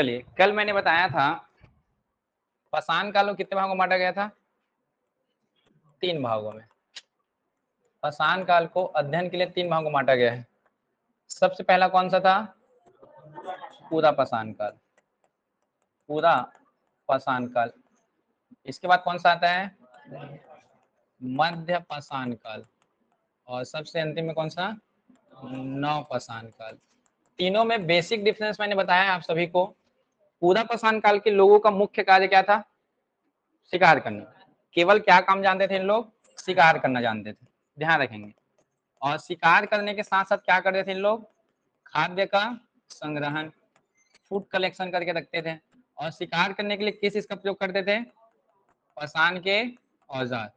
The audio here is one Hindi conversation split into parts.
चलिए, कल मैंने बताया था पाषाण काल को कितने भागों में बांटा गया था? 3 भागों में। पाषाण काल को अध्ययन के लिए 3 भागों में बांटा गया है। सबसे पहला कौन सा था? पूरा पाषाण काल, पूरा पाषाण काल। इसके बाद कौन सा आता है? मध्य पाषाण काल। और सबसे अंतिम में कौन सा? नव पाषाण काल। तीनों में बेसिक डिफरेंस मैंने बताया है आप सभी को। पूरा पाषाण काल के लोगों का मुख्य कार्य क्या था? शिकार करना। केवल क्या काम जानते थे इन लोग? शिकार करना जानते थे, ध्यान रखेंगे। और शिकार करने के साथ साथ क्या करते थे इन लोग? खाद्य का संग्रहण, फूड कलेक्शन करके रखते थे। और शिकार करने के लिए किस इसका प्रयोग करते थे? पाषाण के औजार।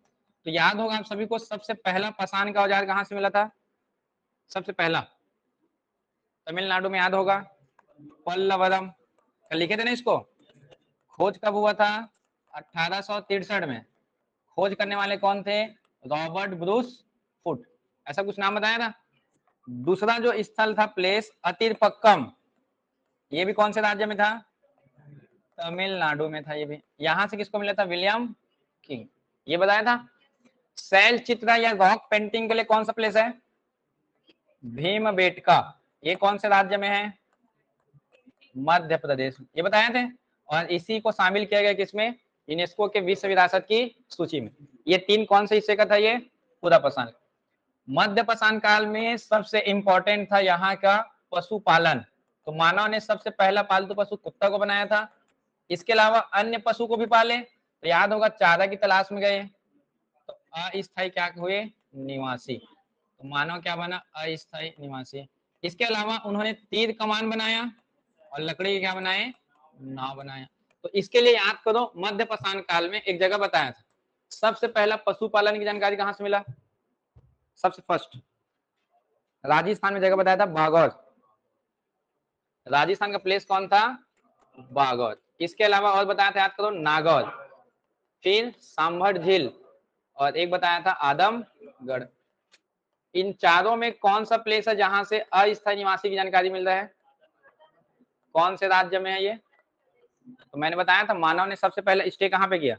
तो याद होगा आप सभी को, सबसे पहला पाषाण का औजार कहाँ से मिला था? सबसे पहला तमिलनाडु में, याद होगा, पल्लवरम। कल लिखे थे ना इसको। खोज कब हुआ था? 1863 में। खोज करने वाले कौन थे? रॉबर्ट ब्रूस फुट, ऐसा कुछ नाम बताया था। दूसरा जो स्थल था, प्लेस, अतिरपक्कम, ये भी कौन से राज्य में था? तमिलनाडु में था ये भी। यहां से किसको मिला था? विलियम किंग, ये बताया था। शैल चित्र या रॉक पेंटिंग के लिए कौन सा प्लेस है? भीमबेटका, ये कौन से राज्य में है? मध्य प्रदेश, ये बताए थे। और इसी को शामिल किया गया किसमें? यूनेस्को के विश्व विरासत की सूची में। ये 3 कौन से हिस्से का था? ये पूरा पाषाण। मध्य पाषाण काल में सबसे इंपॉर्टेंट था यहाँ का पशुपालन। तो मानव ने सबसे पहला पालतू पशु कुत्ता को बनाया था। इसके अलावा अन्य पशु को भी पाले। तो याद होगा, चारा की तलाश में गए तो अस्थायी क्या हुए? निवासी। तो मानव क्या बना? अस्थायी निवासी। इसके अलावा उन्होंने तीर कमान बनाया और लकड़ी के क्या बनाए? नाव बनाया। तो इसके लिए याद करो, मध्य पाषाण काल में एक जगह बताया था। सबसे पहला पशुपालन की जानकारी कहां से मिला? सबसे फर्स्ट राजस्थान में जगह बताया था, बागौर। राजस्थान का प्लेस कौन था? बागौर। इसके अलावा और बताया था, याद करो, नागौर, फिर सांभर झील, और एक बताया था आदमगढ़। इन चारों में कौन सा प्लेस है जहां से अस्थायी निवासी की जानकारी मिल रहा है? कौन से राज्य में है ये? तो मैंने बताया था, मानव ने सबसे पहले स्टे कहां पे किया?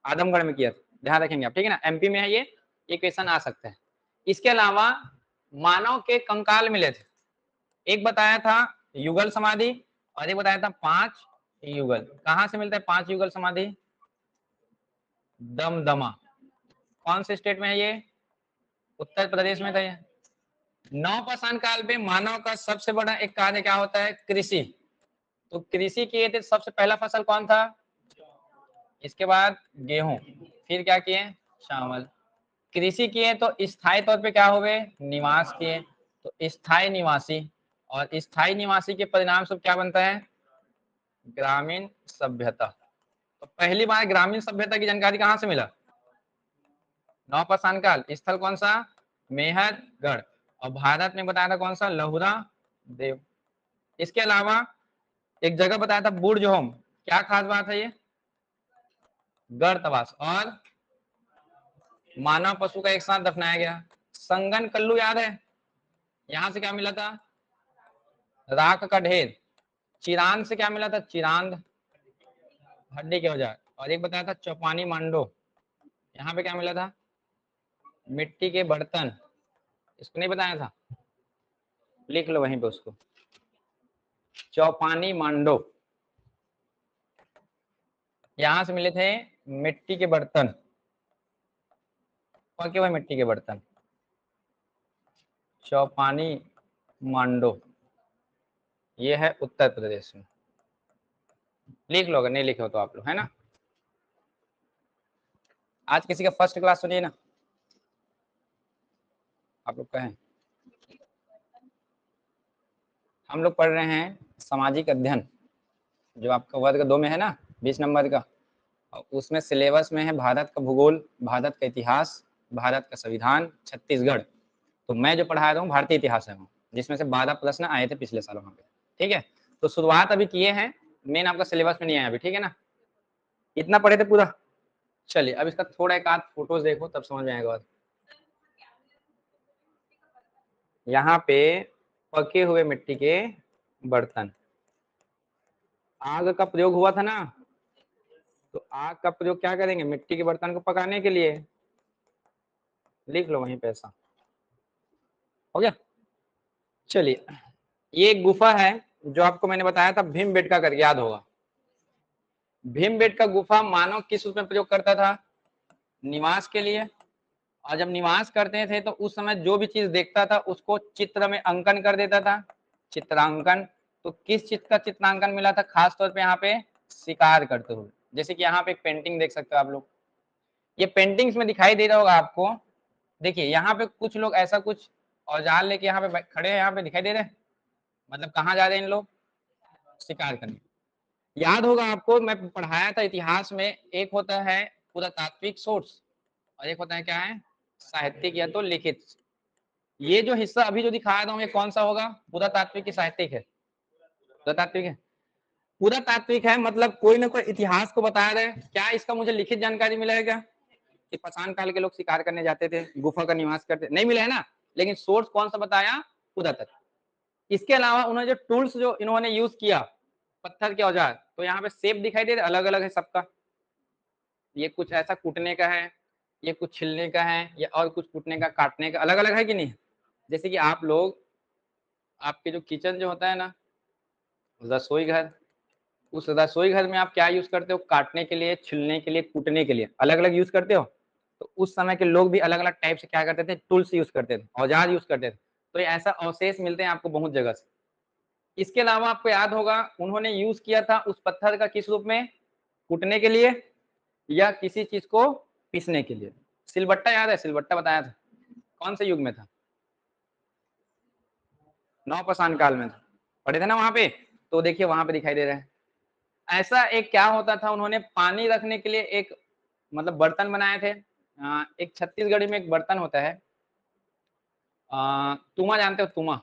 आदमगढ़ में किया था, ध्यान रखेंगे आप, ठीक है ना। एमपी में है ये क्वेश्चन आ सकता है। इसके अलावा मानव के कंकाल मिले थे। एक बताया था युगल समाधि, और एक बताया था 5 युगल। कहां से मिलता है 5 युगल समाधि? दमदमा। कौन से स्टेट में है ये? उत्तर प्रदेश में था ये। नव पाषाण काल में मानव का सबसे बड़ा एक कार्य क्या होता है? कृषि। तो कृषि किए थे। सबसे पहला फसल कौन था? इसके बाद गेहूं, फिर क्या किए? चावल। कृषि किए तो स्थायी तौर पे क्या हुए? निवास किए, तो स्थायी निवासी। और स्थायी निवासी के परिणाम स्वरूप क्या बनता है? ग्रामीण सभ्यता। तो पहली बार ग्रामीण सभ्यता की जानकारी कहां से मिला? नवपाषाण काल। स्थल कौन सा? मेहरगढ़। और भारत में बताया था कौन सा? लहुरा देव। इसके अलावा एक जगह बताया था बुर्जहोम, क्या खास बात है ये? गर्तवास। और मानव पशु का एक साथ दफनाया गया। संगन कल्लू, याद है? यहां से क्या मिला था? राख का ढेर। चिरांद से क्या मिला था? चिरांद, हड्डी के औजार। और एक बताया था चौपानी मांडो, यहाँ पे क्या मिला था? मिट्टी के बर्तन। इसको नहीं बताया था? लिख लो वहीं पे उसको, चौपानी मांडो। यहां से मिले थे मिट्टी के बर्तन, पके हुए मिट्टी के बर्तन, चौपानी मांडो। ये है उत्तर प्रदेश में। लिख लो, अगर नहीं लिखे हो तो आप लोग, है ना। आज किसी का फर्स्ट क्लास सुनिए ना, आप लोग कहें। हम लोग पढ़ रहे हैं सामाजिक अध्ययन, जो आपका वर्ग 2 में है ना, 20 नंबर का। उसमें सिलेबस में है भारत का भूगोल, भारत का इतिहास, भारत का संविधान, छत्तीसगढ़। तो मैं जो पढ़ा रहा हूँ भारतीय इतिहास है, जिसमें से 12 प्रश्न आए थे पिछले साल वहाँ पे, ठीक है। तो शुरुआत अभी किए हैं, मेन आपका सिलेबस में नहीं आया अभी, ठीक है ना। इतना पढ़े थे पूरा। चलिए अब इसका थोड़ा एक आध फोटोज देखो, तब समझ में आएगा। यहाँ पे पके हुए मिट्टी के बर्तन, आग का प्रयोग हुआ था ना, तो आग का प्रयोग क्या करेंगे, मिट्टी के बर्तन को पकाने के लिए। लिख लो वहीं पे, ऐसा हो गया। चलिए, ये एक गुफा है जो आपको मैंने बताया था भीमबेटका करके, याद होगा। भीमबेटका गुफा मानव किस रूप में प्रयोग करता था, निवास के लिए। और जब निवास करते थे तो उस समय जो भी चीज देखता था उसको चित्र में अंकन कर देता था, चित्रांकन। तो किस चित्र का चित्रांकन मिला था, खास तौर पे यहाँ पे शिकार करते हुए। जैसे कि यहाँ पे एक पेंटिंग देख सकते हो आप लोग, ये पेंटिंग्स में दिखाई दे रहा होगा आपको। देखिए यहाँ पे कुछ लोग ऐसा कुछ औजार लेके यहाँ पे खड़े हैं, यहाँ पे दिखाई दे रहे हैं, मतलब कहाँ जा रहे हैं इन लोग, शिकार करने। याद होगा आपको, मैं पढ़ाया था इतिहास में, एक होता है पुरातात्विक सोर्स और एक होता है क्या है, साहित्यिक या तो लिखित। ये जो हिस्सा अभी जो दिखा रहा हूँ ये कौन सा होगा, पुरातात्विक की साहित्यिक है, पुरातात्विक है। पुरातात्विक है मतलब कोई ना कोई इतिहास को बता रहे हैं। क्या इसका मुझे लिखित जानकारी मिला है क्या, कि पाषाण काल के लोग शिकार करने जाते थे, गुफा का निवास करते, नहीं मिला है ना। लेकिन सोर्स कौन सा बताया, पुरातत्व। इसके अलावा उन्होंने जो टूल्स जो इन्होंने यूज किया, पत्थर के औजार, तो यहाँ पे शेप दिखाई दे रहा, अलग अलग है सबका। ये कुछ ऐसा कूटने का है, ये कुछ छिलने का है, या और कुछ कूटने का, काटने का, अलग अलग है कि नहीं। जैसे कि आप लोग, आपके जो किचन जो होता है ना, रसोई घर, उस रसोई घर में आप क्या यूज करते हो, काटने के लिए, छिलने के लिए, कूटने के लिए, अलग अलग यूज करते हो। तो उस समय के लोग भी अलग अलग टाइप से क्या करते थे, टूल्स यूज करते थे, औजार यूज करते थे। तो ये ऐसा अवशेष मिलते हैं आपको बहुत जगह से। इसके अलावा आपको याद होगा उन्होंने यूज किया था उस पत्थर का किस रूप में, कूटने के लिए या किसी चीज को पीसने के लिए। सिलबट्टा याद है, सिलबट्टा बताया था, कौन से युग में था, नवपाषाण काल में था, पढ़े थे ना वहां पे। तो देखिए वहां पे दिखाई दे रहा है। ऐसा एक क्या होता था, उन्होंने पानी रखने के लिए एक मतलब बर्तन बनाए थे। एक छत्तीसगढ़ी में एक बर्तन होता है, तुमा जानते हो, तुमा।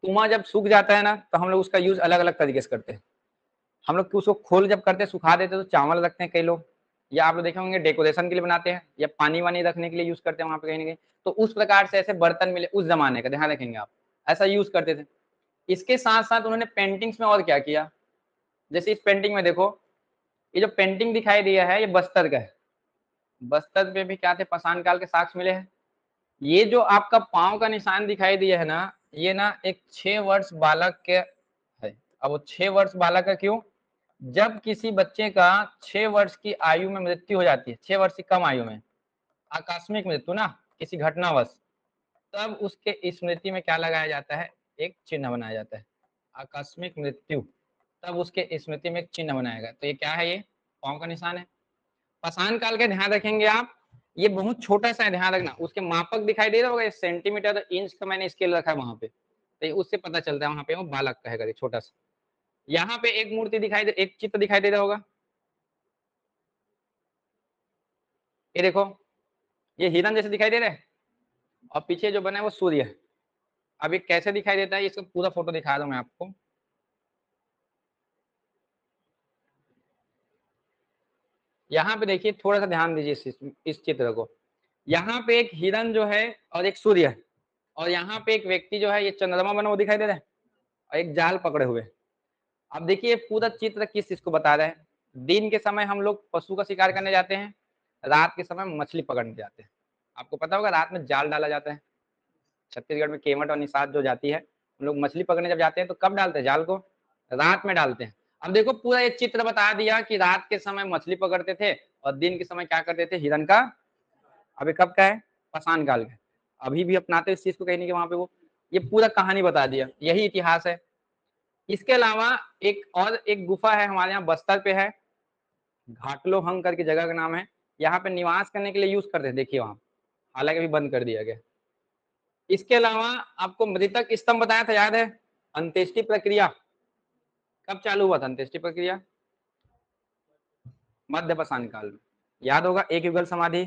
तुमा जब सूख जाता है ना तो हम लोग उसका यूज अलग अलग तरीके से करते हैं। हम लोग उसको खोल जब करते हैं, सुखा देते हैं, तो चावल रखते हैं कई लोग, या आप लोग देखे होंगे डेकोरेशन के लिए बनाते हैं, या पानी वानी रखने के लिए यूज करते हैं वहां पे कहीं ना कहीं। तो उस प्रकार से ऐसे बर्तन मिले उस जमाने का, ध्यान रखेंगे आप, ऐसा यूज करते थे। इसके साथ साथ उन्होंने पेंटिंग्स में और क्या किया, जैसे इस पेंटिंग में देखो, ये जो पेंटिंग दिखाई दिया है ये बस्तर का है। बस्तर में भी क्या थे, पाषाण काल के साक्ष्य मिले हैं। ये जो आपका पांव का निशान दिखाई दिया है ना, ये ना एक 6 वर्ष बालक के है। अब वो 6 वर्ष बालक का क्यों, जब किसी बच्चे का 6 वर्ष की आयु में मृत्यु हो जाती है, 6 वर्ष की कम आयु में, आकस्मिक मृत्यु ना, किसी घटनावश, तब उसके स्मृति में क्या लगाया जाता है, एक चिन्ह बनाया जाता है, आकस्मिक मृत्यु। तब उसके स्मृति में एक चिन्ह बनाएगा। तो ये क्या है, ये पांव का निशान है। पाषाण काल का ध्यान रखेंगे आप, ये बहुत छोटा सा है, ध्यान रखना। उसके मापक दिखाई दे रहा होगा, सेंटीमीटर इंच का मैंने स्केल रखा है वहां पे, तो उससे पता चलता है वहां पे वो बालक का है, छोटा सा। यहाँ पे एक मूर्ति दिखाई दे, एक चित्र दिखाई दे रहा होगा, ये देखो, ये हिरन जैसे दिखाई दे रहा है, और पीछे जो बना है वो सूर्य है। अब ये कैसे दिखाई देता है, इसका पूरा फोटो दिखा रहा हूं मैं आपको। यहाँ पे देखिए, थोड़ा सा ध्यान दीजिए इस चित्र को। यहाँ पे एक हिरन जो है और एक सूर्य है, और यहाँ पे एक व्यक्ति जो है, ये चंद्रमा बना वो दिखाई दे रहा है, और एक जाल पकड़े हुए। अब देखिए पूरा चित्र किस चीज को बता रहा है, दिन के समय हम लोग पशु का शिकार करने जाते हैं, रात के समय मछली पकड़ने जाते हैं। आपको पता होगा रात में जाल डाला जाता है, छत्तीसगढ़ में केवट और निषाद जो जाती है, हम लोग मछली पकड़ने जब जाते हैं तो कब डालते हैं जाल को, रात में डालते हैं। अब देखो पूरा ये चित्र बता दिया कि रात के समय मछली पकड़ते थे और दिन के समय क्या करते थे, हिरन का। अभी कब का है, पाषाण काल का, अभी भी अपनाते इस चीज को, कहीं नहीं कि वहां पे वो, ये पूरा कहानी बता दिया, यही इतिहास है। इसके अलावा एक और एक गुफा है हमारे यहाँ बस्तर पे है, घाटलोहंग करके जगह का नाम है। यहाँ पे निवास करने के लिए यूज करते थे, देखिए वहां, हालांकि अभी बंद कर दिया गया। इसके अलावा आपको मृतक स्तंभ बताया था, याद है, अंत्येष्टि प्रक्रिया कब चालू हुआ था, अंत्येष्टि प्रक्रिया मध्य पाषाण काल में। याद होगा, एक युगल समाधि,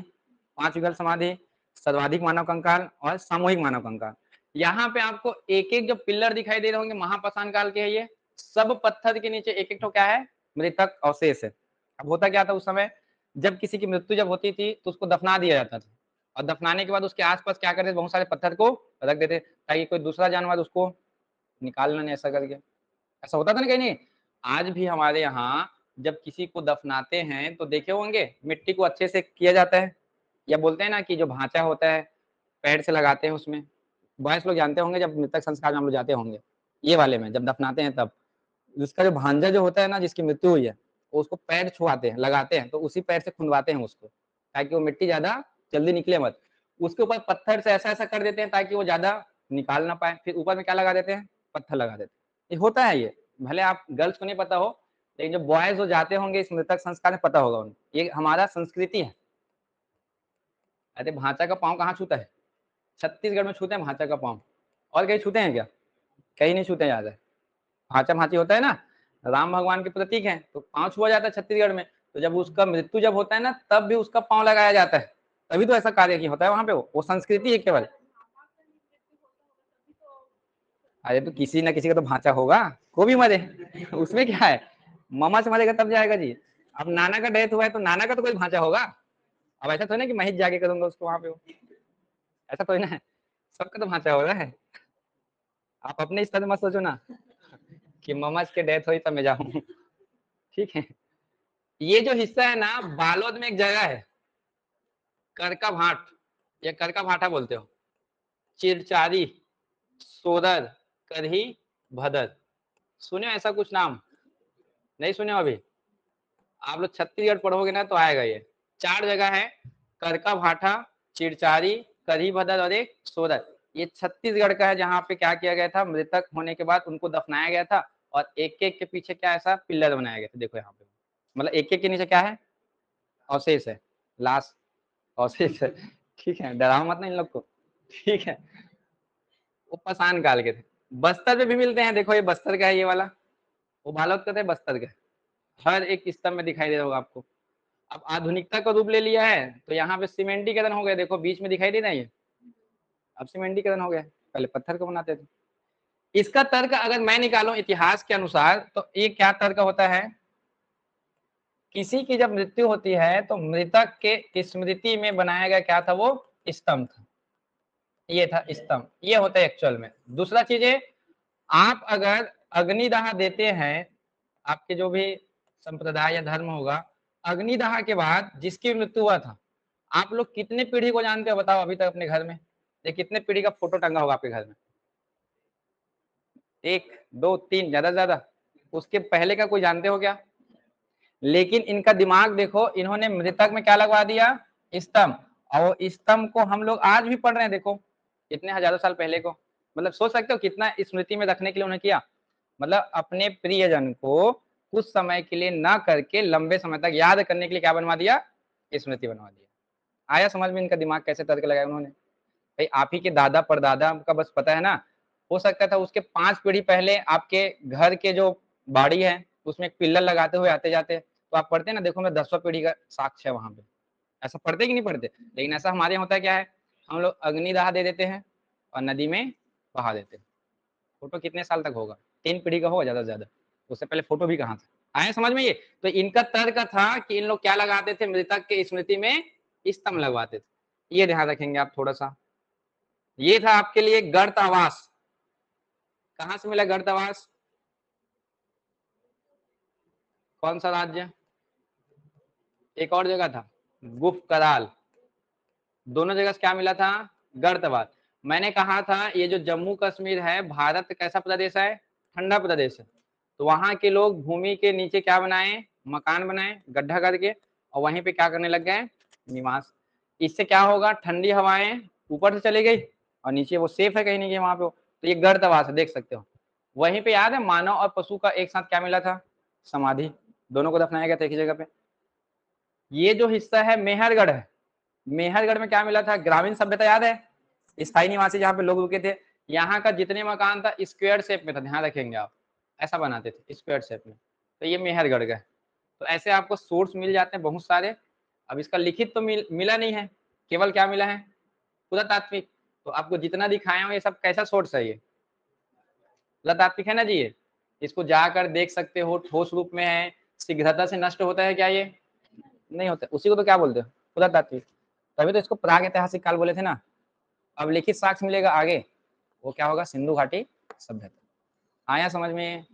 5 युगल समाधि, सर्वाधिक मानव कंकाल और सामूहिक मानव कंकाल। यहाँ पे आपको एक एक जो पिलर दिखाई दे रहे होंगे महापाषाण काल के है, ये सब पत्थर के नीचे एक एक तो क्या है, मृतक अवशेष है। अब होता क्या था उस समय, जब किसी की मृत्यु जब होती थी तो उसको दफना दिया जाता था, और दफनाने के बाद उसके आसपास क्या करते थे, बहुत सारे पत्थर को रख देते ताकि कोई दूसरा जानवर उसको निकालना नहीं, ऐसा करके ऐसा होता था ना कहीं नहीं। आज भी हमारे यहाँ जब किसी को दफनाते हैं तो देखे होंगे मिट्टी को अच्छे से किया जाता है, या बोलते हैं ना कि जो भांचा होता है पैर से लगाते हैं उसमें। बॉयस लोग जानते होंगे, जब मृतक संस्कार में हम लोग जाते होंगे ये वाले में जब दफनाते हैं तब उसका जो भांजा जो होता है ना जिसकी मृत्यु हुई है उसको पैर छुआते हैं, लगाते हैं, तो उसी पैर से खुंदवाते हैं उसको ताकि वो मिट्टी ज्यादा जल्दी निकले मत। उसके ऊपर पत्थर से ऐसा ऐसा कर देते हैं ताकि वो ज्यादा निकाल ना पाए, फिर ऊपर में क्या लगा देते हैं, पत्थर लगा देते हैं। ये होता है, ये भले आप गर्ल्स को नहीं पता हो लेकिन जो बॉयज जो जाते होंगे इस मृतक संस्कार में पता होगा उन्हें, ये हमारा संस्कृति है। अरे भांचा का पाँव कहाँ छूता है, छत्तीसगढ़ में छूते हैं भांचा का पाँव, और कहीं छूते हैं क्या, कहीं नहीं छूते। याद है भांचा भांची होता है ना, राम भगवान के प्रतीक हैं, तो पाँव छुआ जाता है छत्तीसगढ़ में। तो जब उसका मृत्यु जब होता है ना तब भी उसका पाँव लगाया जाता है, तभी तो ऐसा कार्य किया होता है वहां पे। वो संस्कृति है केवल। अरे तो किसी ना किसी का तो भांचा होगा, को भी मरे उसमें क्या है, मामा से मरेगा तब जाएगा जी। अब नाना का डेथ हुआ है तो नाना का तो कोई भांचा होगा। अब ऐसा थोड़ी ना कि मैं ही जाके करूंगा उसको वहां पे, ऐसा थोड़ी ना है, सबका तो भांचा हो रहा है। आप अपने इस तरह मत सोचो ना कि मामा के डेथ हुई तब मैं जाऊं ठीक है। ये जो हिस्सा है ना बालोद में एक जगह है करका भाट, या करका भाटा बोलते हो, चिरचारी, सोदर, करही, भदर, सुने ऐसा कुछ नाम, नहीं सुने अभी? आप लोग छत्तीसगढ़ पढ़ोगे ना तो आएगा ये। 4 जगह है, करका भाटा, चिरचारी, करही भदर और एक सोदर। ये छत्तीसगढ़ का है जहाँ पे क्या किया गया था, मृतक होने के बाद उनको दफनाया गया था और एक एक के पीछे क्या ऐसा पिल्लर बनाया गया था। देखो यहाँ पे मतलब एक एक के नीचे क्या है, अवशेष है, लाश, अवशेष है। ठीक है, डराओ मत ना इन लोग को, ठीक है। वो पाषाण काल के थे। बस्तर पे भी मिलते हैं, देखो ये बस्तर का है ये वाला, वो बालोद का था बस्तर का, हर एक स्तंभ में दिखाई दे रहा होगा आपको। अब आधुनिकता का रूप ले लिया है तो यहाँ पे सीमेंटीकरण हो गया, देखो बीच में दिखाई दे रहा है ये, अब सीमेंटीकरण हो गया, पहले पत्थर को बनाते थे। इसका तर्क अगर मैं निकालूं इतिहास के अनुसार तो ये क्या तर्क होता है, किसी की जब मृत्यु होती है तो मृतक के स्मृति में बनाया गया क्या था, वो स्तंभ था, ये था स्तंभ, ये होता है एक्चुअल में। दूसरा चीज है, आप अगर अग्निदाह देते हैं, आपके जो भी संप्रदाय या धर्म होगा, अग्निदाह के बाद जिसकी मृत्यु हुआ था, आप लोग कितने पीढ़ी को जानते हो बताओ अभी तक अपने घर में, ये कितने पीढ़ी का फोटो टंगा होगा आपके घर में, 1 2 3 ज्यादा ज्यादा, उसके पहले का कोई जानते हो क्या? लेकिन इनका दिमाग देखो, इन्होंने मृतक में क्या लगवा दिया, स्तंभ, और वो स्तंभ को हम लोग आज भी पढ़ रहे हैं, देखो कितने हजारों साल पहले को। मतलब सोच सकते हो कितना स्मृति में रखने के लिए उन्होंने किया, मतलब अपने प्रियजन को कुछ समय के लिए ना करके लंबे समय तक याद करने के लिए क्या बनवा दिया, स्मृति बनवा दिया। आया समझ में इनका दिमाग कैसे तर्क लगाया उन्होंने? भाई आप ही के दादा परदादा का बस पता है ना, हो सकता था उसके 5 पीढ़ी पहले आपके घर के जो बाड़ी है उसमें एक पिल्लर लगाते हुए आते जाते, तो आप पढ़ते ना, देखो मैं 10वां पीढ़ी का साक्ष्य है वहां पे, ऐसा पढ़ते कि नहीं पढ़ते? लेकिन ऐसा हमारे यहाँ होता है क्या है, हम लोग अग्निदाह दे देते हैं और नदी में बहा देते हैं। फोटो कितने साल तक होगा, 3 पीढ़ी का होगा ज्यादा से ज्यादा, उससे पहले फोटो भी कहाँ से आए समझ में? ये तो इनका तर्क था कि इन लोग क्या लगाते थे, मृतक के स्मृति में स्तंभ लगवाते थे। ये ध्यान रखेंगे आप थोड़ा सा। ये था आपके लिए गर्त आवास, कहां से मिला गर्त आवास, कौन सा राज्य? एक और जगह था गुप्त कराल, दोनों जगह से क्या मिला था, गर्तवास। मैंने कहा था ये जो जम्मू कश्मीर है भारत कैसा प्रदेश है, ठंडा प्रदेश है, तो वहां के लोग भूमि के नीचे क्या बनाए, मकान बनाए गड्ढा करके, और वहीं पे क्या करने लग गए, निवास। इससे क्या होगा, ठंडी हवाएं ऊपर से चली गई और नीचे वो सेफ है कहीं नहीं गई वहां पे, तो ये गर्तवास है, देख सकते हो। वहीं पे याद है मानव और पशु का एक साथ क्या मिला था, समाधि, दोनों को दफनाया गया था एक ही जगह पे। ये जो हिस्सा है मेहरगढ़ है, मेहरगढ़ में क्या मिला था, ग्रामीण सभ्यता याद है, स्थायी निवासी जहाँ पे लोग रुके थे, यहाँ का जितने मकान था स्क्वायर शेप में था, ध्यान रखेंगे आप, ऐसा बनाते थे स्क्वायर शेप में, तो ये मेहरगढ़ का। तो ऐसे आपको सोर्स मिल जाते हैं बहुत सारे। अब इसका लिखित तो मिला नहीं है, केवल क्या मिला है, पुरातात्विक। तो आपको जितना दिखाया हूँ ये सब कैसा सोर्स है, ये पुरातात्विक है ना जी। ये इसको जाकर देख सकते हो, ठोस रूप में है, शीघ्रता से नष्ट होता है क्या, ये नहीं होता, उसी को तो क्या बोलते हो, पुरातात्विक। तभी तो इसको प्राग ऐतिहासिक काल बोले थे ना। अब लिखित साक्ष्य मिलेगा आगे, वो क्या होगा, सिंधु घाटी सभ्यता। आया समझ में?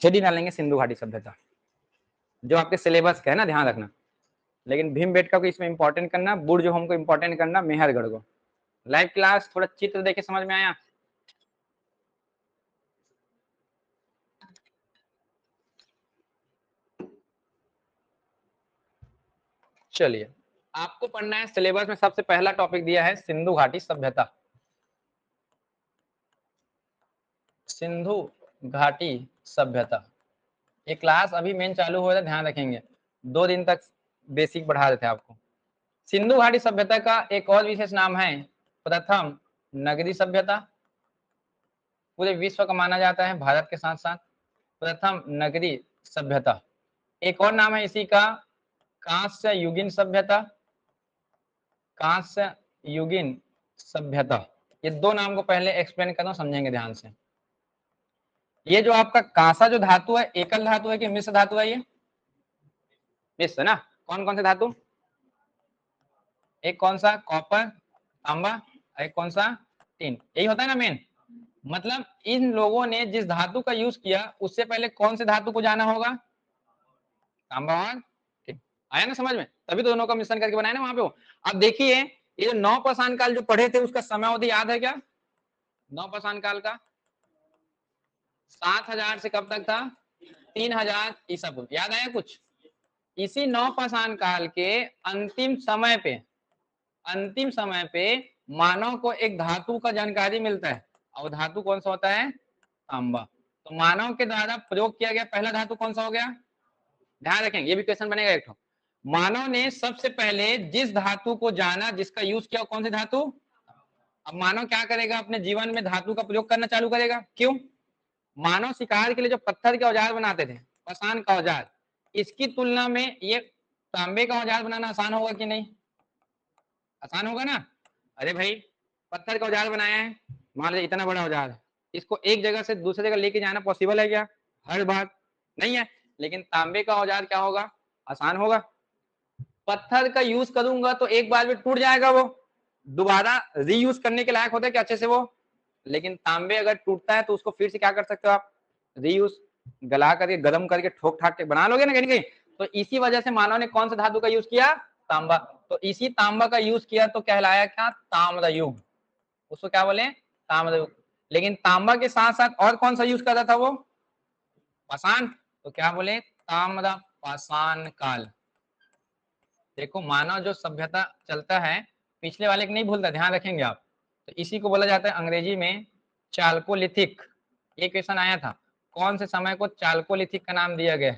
हेडिंग डालेंगे सिंधु घाटी सभ्यता, जो आपके सिलेबस का है ना, ध्यान रखना। लेकिन भीमबेटका को इसमें इंपॉर्टेंट करना, बुर्ज होम को इंपॉर्टेंट करना, मेहरगढ़ को। लाइव क्लास थोड़ा चित्र देखे समझ में आया? चलिए, आपको पढ़ना है, सिलेबस में सबसे पहला टॉपिक दिया है सिंधु घाटी सभ्यता। सिंधु घाटी सभ्यता, ये क्लास अभी मेन चालू हुआ था, ध्यान रखेंगे 2 दिन तक बेसिक बढ़ा देते हैं आपको। सिंधु घाटी सभ्यता का एक और विशेष नाम है प्रथम नगरी सभ्यता। पूरे विश्व का माना जाता है, भारत के साथ साथ प्रथम नगरी सभ्यता। एक और नाम है इसी का कांस्य युगीन सभ्यता, कांस्य युगीन सभ्यता। ये 2 नाम को पहले एक्सप्लेन करना, समझेंगे ध्यान से। ये जो आपका कांसा जो धातु है, एकल धातु है कि मिश्र धातु है? ये मिश्र ना। कौन कौन से धातु? एक कौन सा? कॉपर, तांबा, एक कौन सा? टिन। यही होता है ना मेन। मतलब इन लोगों ने जिस धातु का यूज किया उससे पहले कौन से धातु को जाना होगा? तांबा और टिन। आया ना समझ में? तभी तो दोनों का मिश्रण करके बनाया ना वहां पे। अब देखिए, ये जो नवपाषाण काल जो पढ़े थे उसका समय अवधि याद है क्या? नवपाषाण काल का 7000 से कब तक था? 3000 ईसा पूर्व। याद आया कुछ? इसी नवपाषाण काल के अंतिम समय पे मानव को एक धातु का जानकारी मिलता है, और धातु कौन सा होता है? तांबा। तो मानव के द्वारा प्रयोग किया गया पहला धातु कौन सा हो गया? ध्यान रखेंगे, ये भी क्वेश्चन बनेगा एक। मानव ने सबसे पहले जिस धातु को जाना, जिसका यूज किया, कौन सी धातु? अब मानव क्या करेगा? अपने जीवन में धातु का प्रयोग करना चालू करेगा। क्यों? मानव शिकार के लिए जो पत्थर के औजार बनाते थे, पाषाण का औजार, इसकी तुलना में ये तांबे का औजार बनाना आसान होगा कि नहीं? आसान होगा ना। अरे भाई, पत्थर का औजार बनाया है, मान लीजिए इतना बड़ा औजार, इसको एक जगह से दूसरी जगह लेके जाना पॉसिबल है क्या? हर बार नहीं है। लेकिन तांबे का औजार क्या होगा? आसान होगा। पत्थर का यूज करूंगा तो एक बार में टूट जाएगा, वो दोबारा रीयूज करने के लायक होता है क्या अच्छे से वो? लेकिन तांबे अगर टूटता है तो उसको फिर से क्या कर सकते हो आप? रीयूज, गला करके, गर्म करके, ठोक ठाक के बना लोगे ना कहीं कहीं। तो इसी वजह से मानव ने कौन सा धातु का यूज किया? तांबा। तो इसी तांबा का यूज किया तो कहलाया क्या? ताम्र युग। उसको क्या बोले? ताम्र युग। लेकिन तांबा के साथ साथ और कौन सा यूज कर रहा था वो? पाषाण। तो क्या बोले? ताम्र पाषाण काल। देखो, मानव जो सभ्यता चलता है पिछले वाले को नहीं भूलता, ध्यान रखेंगे आप। तो इसी को बोला जाता है अंग्रेजी में चाल्कोलिथिक। ये क्वेश्चन आया था, कौन से समय को चाल्कोलिथिक का नाम दिया गया?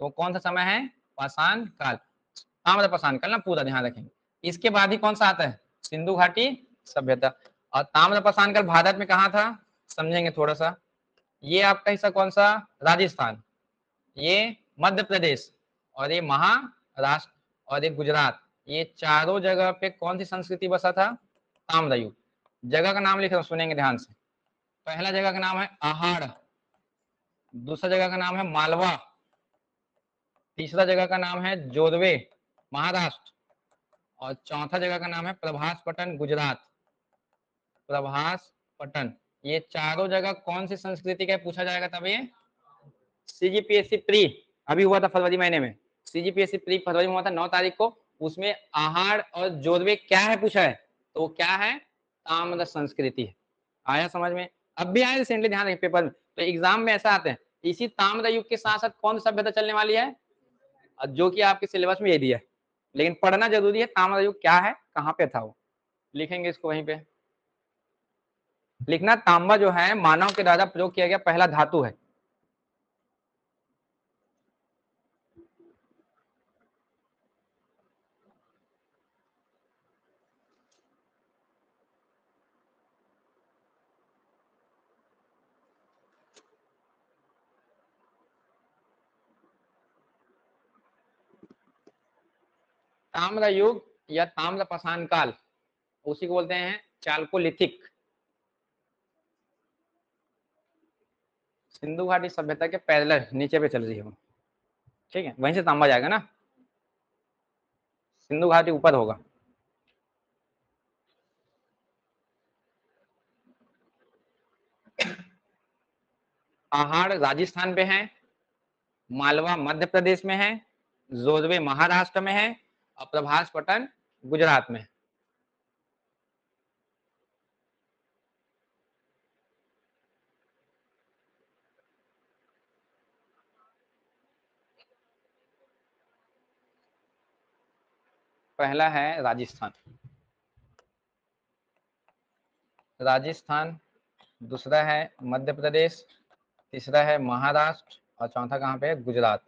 तो कौन सा समय है? पाषाण काल। ताम्र पाषाण काल ना, पूरा ध्यान रखेंगे। इसके बाद ही कौन सा आता है? सिंधु घाटी सभ्यता। और ताम्र पाषाण काल भारत में कहाँ था? समझेंगे थोड़ा सा। ये आपका हिस्सा कौन सा? राजस्थान, ये मध्य प्रदेश, और ये महाराष्ट्र, और ये गुजरात। ये चारों जगह पे कौन सी संस्कृति बसा था? ताम्रयुग। जगह का नाम लिख रहा हूं, सुनेंगे ध्यान से। पहला जगह का नाम है आहाड़, दूसरा जगह का नाम है मालवा, तीसरा जगह का नाम है जोधवे महाराष्ट्र, और चौथा जगह का नाम है प्रभास पटन गुजरात। प्रभास पटन। ये चारों जगह कौन सी संस्कृति का पूछा जाएगा तब ये? सीजीपीएससी प्री अभी हुआ था फरवरी महीने में। सीजीपीएससी प्री फरवरी में हुआ था 9 तारीख को। उसमें आहाड़ और जोधवे क्या है पूछा है, तो वो क्या है? ताम्र संस्कृति है। आया समझ में? अब भी आया रिसेंटली, ध्यान रखें पेपर में। तो एग्जाम में ऐसा आते हैं। इसी ताम्र युग के साथ साथ कौन सी सभ्यता चलने वाली है, जो कि आपके सिलेबस में ये दिया है। लेकिन पढ़ना जरूरी है, ताम्र युग क्या है, कहाँ पे था वो, लिखेंगे इसको वहीं पे। लिखना, तांबा जो है मानव के द्वारा प्रयोग किया गया पहला धातु है। ताम्र युग या ताम्र पाषाण काल, उसी को बोलते हैं चाल्कोलिथिक। सिंधु घाटी सभ्यता के पैरेलल नीचे पे चल रही है, ठीक है, वहीं से तांबा जाएगा ना। सिंधु घाटी ऊपर होगा। पहाड़ राजस्थान पे है, मालवा मध्य प्रदेश में है, जोरवे महाराष्ट्र में है और प्रभास पट्टन गुजरात में। पहला है राजस्थान, राजस्थान, दूसरा है मध्य प्रदेश, तीसरा है महाराष्ट्र और चौथा कहाँ पे है? गुजरात।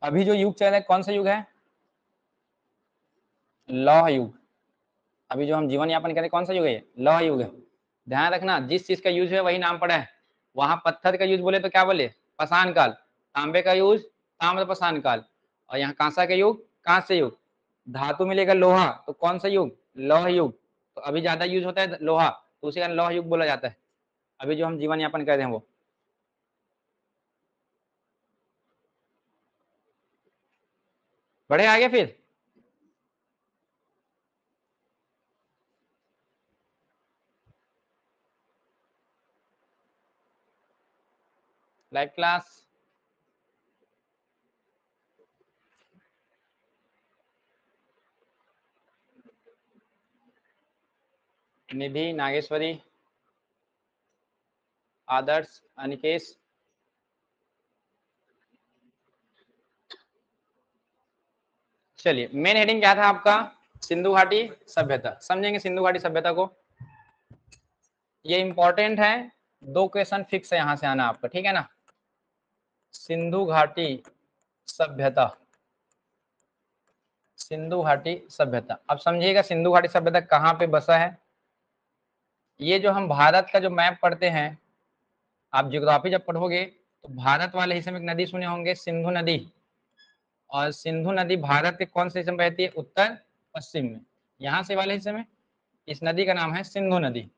अभी जो युग चल रहा है कौन सा युग है? लौह युग। अभी जो हम जीवन यापन करें कौन सा युग है? लौह युग है। ध्यान रखना, जिस चीज का यूज है वही नाम पड़ा है। वहां पत्थर का यूज बोले तो क्या बोले? पाषाण काल। तांबे का यूज ताम्र पाषाण काल। और यहाँ कांसा का युग कांस्य युग। धातु मिलेगा लोहा तो कौन सा युग? लौह युग। तो अभी ज्यादा यूज होता है लोहा, तो उसी का लौह युग बोला जाता है। अभी जो हम जीवन यापन कर रहे हैं वो। बढ़े आगे फिर। Live class. निधि, नागेश्वरी, आदर्श, अनिकेश। चलिए, मेन हेडिंग क्या था आपका? सिंधु घाटी सभ्यता। समझेंगे सिंधु घाटी सभ्यता को, ये इंपॉर्टेंट है। दो क्वेश्चन फिक्स है यहां से आना आपका, ठीक है ना? सिंधु घाटी सभ्यता, सिंधु घाटी सभ्यता। अब समझिएगा सिंधु घाटी सभ्यता कहाँ पे बसा है। ये जो हम भारत का जो मैप पढ़ते हैं, आप ज्योग्राफी जब पढ़ोगे तो भारत वाले हिस्से में एक नदी सुने होंगे, सिंधु नदी। और सिंधु नदी भारत के कौन से हिस्से में बहती है? उत्तर पश्चिम में। यहाँ से वाले हिस्से में इस नदी का नाम है सिंधु नदी।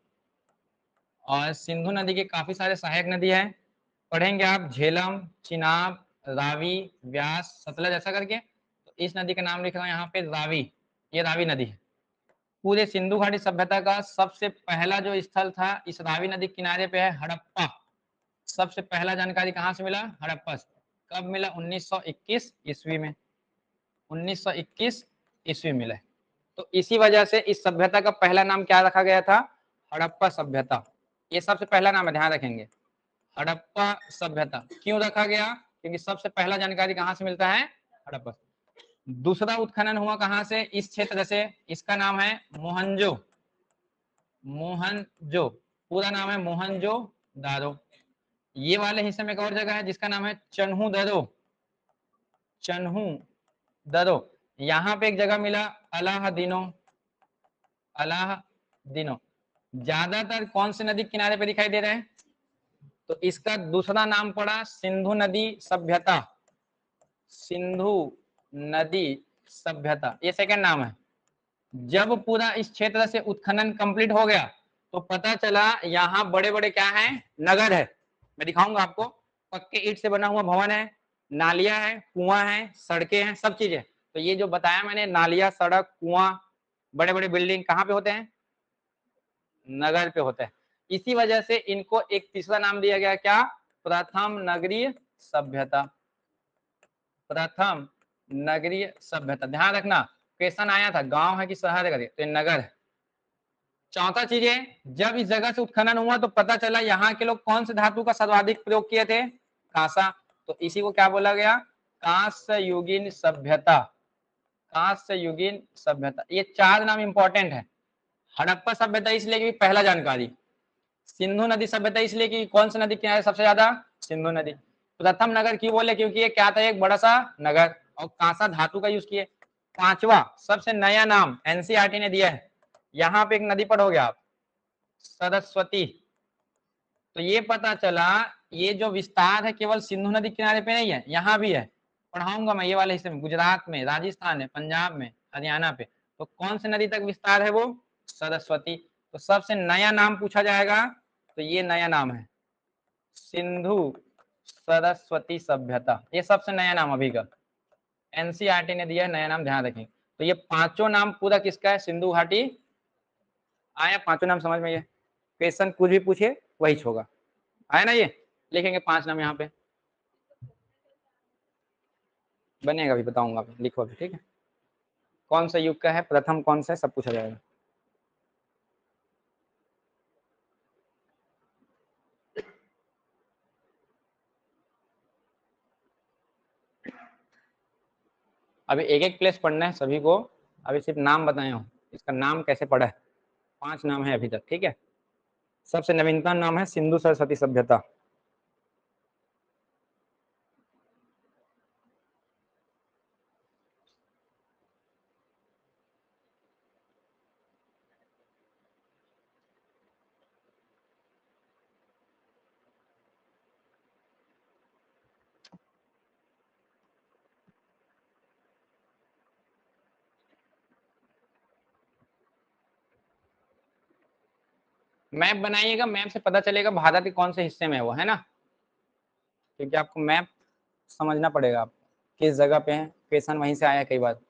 और सिंधु नदी के काफी सारे सहायक नदी है, पढ़ेंगे आप, झेलम, चिनाब, रावी, व्यास, सतलज, ऐसा करके। तो इस नदी का नाम लिख रहा हूँ यहाँ पे रावी, ये रावी नदी है। पूरे सिंधु घाटी सभ्यता का सबसे पहला जो स्थल था इस रावी नदी किनारे पे है हड़प्पा। सबसे पहला जानकारी कहाँ से मिला? हड़प्पा से। कब मिला? 1921 ईस्वी में। 1921 ईस्वी मिला। तो इसी वजह से इस सभ्यता का पहला नाम क्या रखा गया था? हड़प्पा सभ्यता। ये सबसे पहला नाम है, ध्यान रखेंगे। हड़प्पा सभ्यता क्यों रखा गया? क्योंकि सबसे पहला जानकारी कहाँ से मिलता है? हड़प्पा। दूसरा उत्खनन हुआ कहाँ से? इस क्षेत्र से। इसका नाम है मोहनजो, मोहनजो। पूरा नाम है मोहनजो दारो। ये वाले हिस्से में एक और जगह है जिसका नाम है चन्हू दरो, चन्हू दरो। यहाँ पे एक जगह मिला अलाहदीनो, अलाहदीनो। ज्यादातर कौन से नदी किनारे पे दिखाई दे रहे हैं? तो इसका दूसरा नाम पड़ा सिंधु नदी सभ्यता, सिंधु नदी सभ्यता, ये सेकंड नाम है। जब पूरा इस क्षेत्र से उत्खनन कंप्लीट हो गया तो पता चला यहाँ बड़े बड़े क्या है? नगर है। मैं दिखाऊंगा आपको। पक्के ईंट से बना हुआ भवन है, नालियां है, कुआं है, सड़कें हैं, सब चीजें। तो ये जो बताया मैंने, नालियां, सड़क, कुआं, बड़े बड़े बिल्डिंग कहाँ पे होते हैं? नगर पे होता है। इसी वजह से इनको एक तीसरा नाम दिया गया, क्या? प्रथम नगरीय सभ्यता, प्रथम नगरीय सभ्यता। ध्यान रखना, क्वेश्चन आया था गांव है कि शहर है, तो नगर है। चौथा चीज है, जब इस जगह से उत्खनन हुआ तो पता चला यहाँ के लोग कौन से धातु का सर्वाधिक प्रयोग किए थे? कांसा। तो इसी को क्या बोला गया? कांस्य युगीन सभ्यता, कांस्य युगीन सभ्यता। ये चार नाम इंपॉर्टेंट है। हड़प्पा सभ्यता इसलिए कि पहला जानकारी, सिंधु नदी सभ्यता इसलिए कि कौन सी नदी किनारे सबसे ज्यादा? सिंधु नदी। प्रथम नगर क्यों बोले? क्योंकि ये क्या था? एक बड़ा सा नगर। और कांसा धातु का यूज किए। पांचवा सबसे नया नाम एनसीईआरटी ने दिया है, यहाँ पे एक नदी पढ़ोगे आप, सरस्वती। तो ये पता चला ये जो विस्तार है केवल सिंधु नदी किनारे पे नहीं है, यहाँ भी है। पढ़ाऊंगा मैं ये वाले हिस्से में, गुजरात में, राजस्थान में, पंजाब में, हरियाणा पे। तो कौन से नदी तक विस्तार है वो? सरस्वती। तो सबसे नया नाम पूछा जाएगा तो ये नया नाम है, सिंधु सरस्वती सभ्यता, ये सबसे नया नाम अभी का, एनसीईआरटी ने दिया है नया नाम, ध्यान रखें। तो ये पांचों नाम पूरा किसका है, सिंधु घाटी। आया पांचों नाम समझ में, ये क्वेश्चन कुछ भी पूछे वही होगा, आया ना, ये लिखेंगे 5 नाम यहाँ पे बनेगा, अभी बताऊंगा, अभी लिखो अभी, ठीक है। कौन सा युग का है, प्रथम कौन सा है, सब पूछा जाएगा। अभी एक एक प्लेस पढ़ना है सभी को, अभी सिर्फ नाम बताया हूँ, इसका नाम कैसे पढ़ा है, 5 नाम है अभी तक, ठीक है। सबसे नवीनतम नाम है सिंधु सरस्वती सभ्यता। मैप बनाइएगा, मैप से पता चलेगा भारत के कौन से हिस्से में है वो, है ना, क्योंकि आपको मैप समझना पड़ेगा, आप किस जगह पे है, क्वेश्चन वहीं से आया कई बार।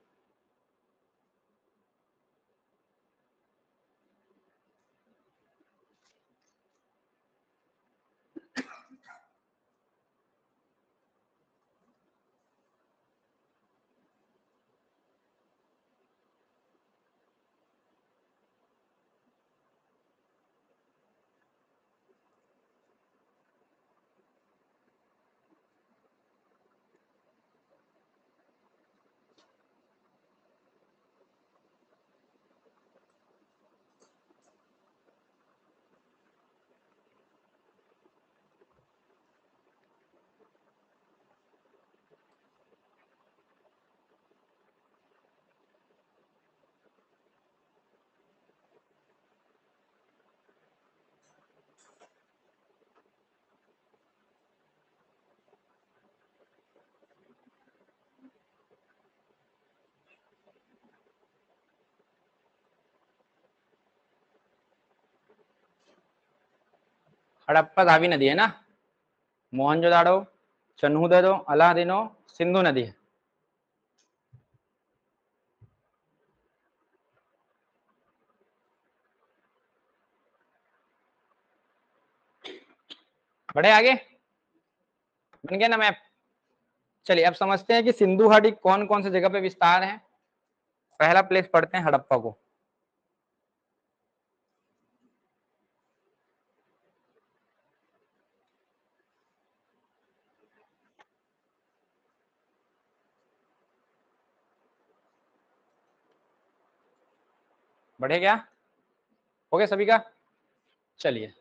हड़प्पा रावी नदी है ना, मोहनजोदाड़ो, चन्हूदरो, अलादीनो, सिंधु नदी है। बढ़े आगे, बन गया ना मैप। चलिए अब समझते हैं कि सिंधु घाटी कौन कौन सी जगह पे विस्तार है। पहला प्लेस पढ़ते हैं हड़प्पा को। बढ़े क्या, हो गया सभी का। चलिए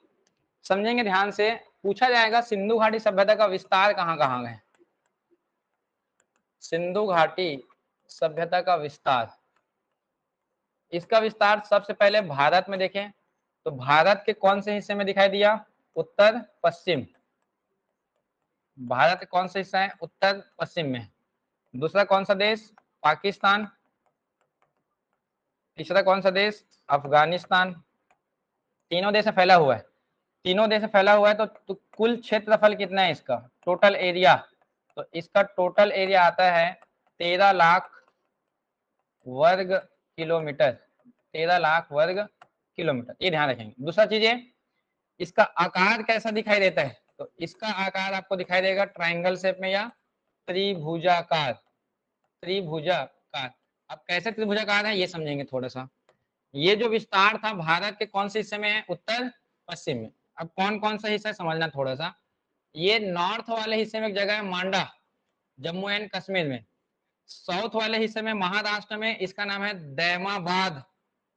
समझेंगे ध्यान से, पूछा जाएगा सिंधु घाटी सभ्यता का विस्तार कहाँ कहाँ है। सिंधु घाटी सभ्यता का विस्तार, इसका विस्तार सबसे पहले भारत में देखें तो भारत के कौन से हिस्से में दिखाई दिया, उत्तर पश्चिम। भारत के कौन सा हिस्सा है, उत्तर पश्चिम में। दूसरा कौन सा देश, पाकिस्तान। तीसरा कौन सा देश, अफगानिस्तान। तीनों देश में फैला हुआ है, तीनों देश में फैला हुआ है। तो कुल क्षेत्रफल कितना है इसका, टोटल एरिया, तो इसका टोटल एरिया आता है 13 लाख वर्ग किलोमीटर, 13 लाख वर्ग किलोमीटर, ये ध्यान रखेंगे। दूसरा चीज है इसका आकार कैसा दिखाई देता है, तो इसका आकार आपको दिखाई देगा ट्रायंगल शेप में या त्रिभुजाकार, त्रिभुजाकार। अब कैसे त्रिभुजाकार है ये समझेंगे थोड़ा सा। ये जो विस्तार था भारत के कौन से हिस्से में है, उत्तर पश्चिम में। अब कौन कौन सा हिस्सा समझना थोड़ा सा। ये नॉर्थ वाले हिस्से में एक जगह है मांडा, जम्मू एंड कश्मीर में। साउथ वाले हिस्से में महाराष्ट्र में, इसका नाम है दैमाबाद,